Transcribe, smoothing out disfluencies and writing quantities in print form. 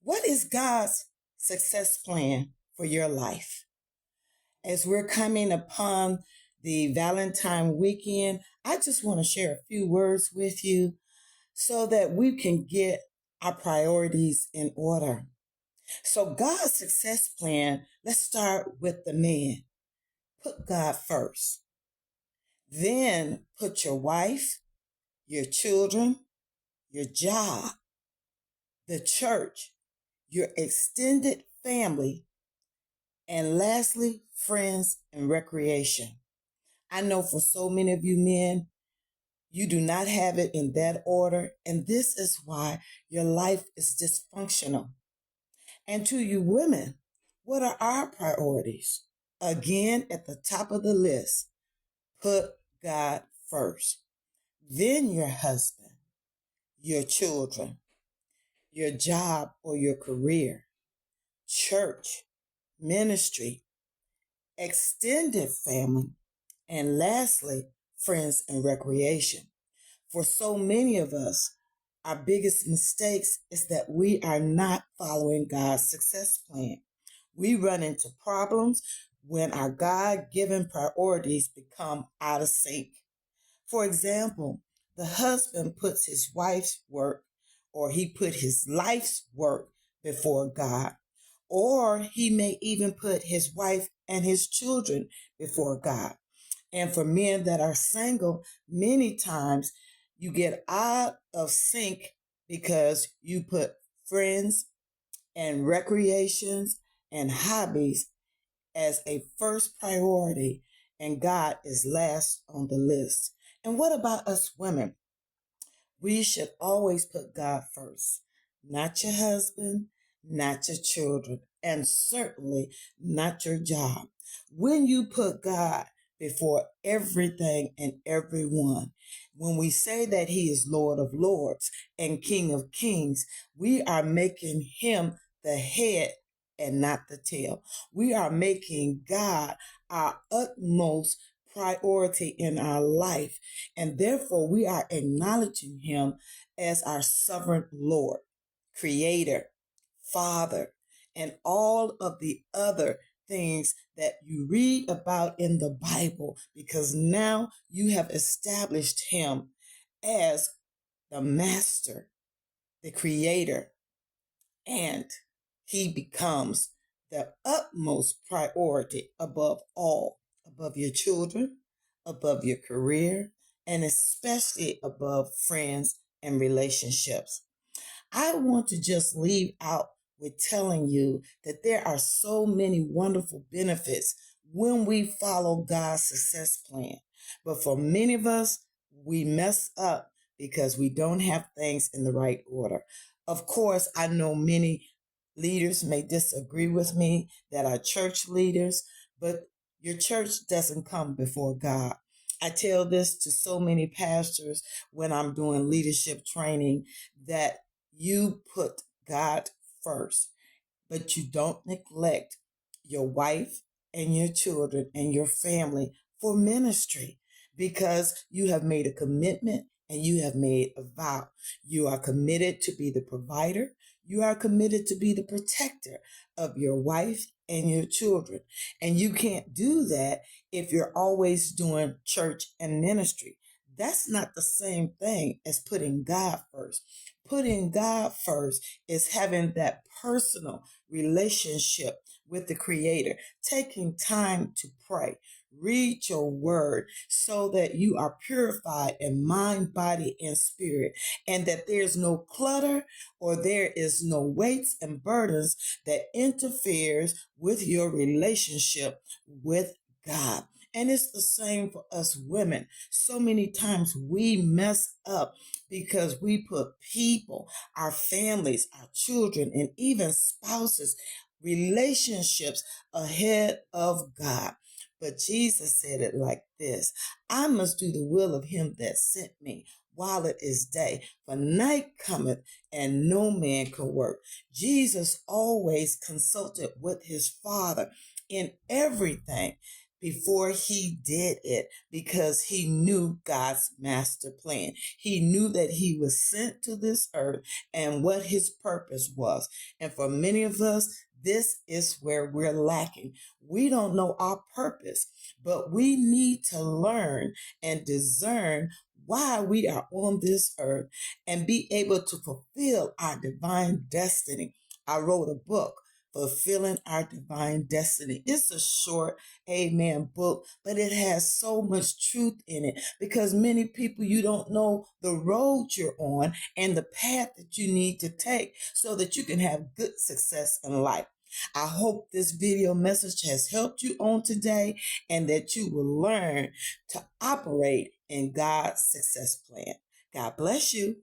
What is God's success plan for your life? As we're coming upon the Valentine weekend, I just want to share a few words with you so that we can get our priorities in order. So God's success plan, let's start with the man. Put God first. Then put your wife, your children, your job, the church, your extended family, and lastly, friends and recreation. I know for so many of you men, you do not have it in that order, and this is why your life is dysfunctional. And to you women, what are our priorities? Again, at the top of the list, put God first. Then your husband, your children, your job or your career, church, ministry, extended family, and lastly, friends and recreation. For so many of us, our biggest mistakes is that we are not following God's success plan. We run into problems when our God-given priorities become out of sync. For example, the husband puts his wife's work, or he put his life's work before God, or he may even put his wife and his children before God. And for men that are single, many times you get out of sync because you put friends and recreations and hobbies as a first priority, and God is last on the list. And what about us women? We should always put God first, not your husband, not your children, and certainly not your job. When you put God before everything and everyone, when we say that he is Lord of Lords and King of Kings, we are making him the head and not the tail. We are making God our utmost priority in our life. And therefore, we are acknowledging him as our sovereign Lord, creator, father, and all of the other things that you read about in the Bible, because now you have established him as the master, the creator, and he becomes the utmost priority above all, above your children, above your career, and especially above friends and relationships. I want to just leave out with telling you that there are so many wonderful benefits when we follow God's success plan. But for many of us, we mess up because we don't have things in the right order. Of course, I know many leaders may disagree with me that are church leaders, but your church doesn't come before God. I tell this to so many pastors when I'm doing leadership training, that you put God first, but you don't neglect your wife and your children and your family for ministry, because you have made a commitment and you have made a vow. You are committed to be the provider. You are committed to be the protector of your wife and your children. And you can't do that if you're always doing church and ministry. That's not the same thing as putting God first. Putting God first is having that personal relationship with the Creator, taking time to pray, read your word so that you are purified in mind, body, and spirit, and that there's no clutter or there is no weights and burdens that interferes with your relationship with God. And it's the same for us women. So many times we mess up because we put people, our families, our children, and even spouses, relationships ahead of God. But Jesus said it like this: I must do the will of him that sent me while it is day, for night cometh and no man can work. Jesus always consulted with his Father in everything, before he did it, because he knew God's master plan. He knew that he was sent to this earth and what his purpose was. And for many of us, this is where we're lacking. We don't know our purpose, but we need to learn and discern why we are on this earth and be able to fulfill our divine destiny. I wrote a book, Fulfilling Our Divine Destiny. It's a short, amen, book, but it has so much truth in it, because many people, you don't know the road you're on and the path that you need to take so that you can have good success in life. I hope this video message has helped you on today and that you will learn to operate in God's success plan. God bless you.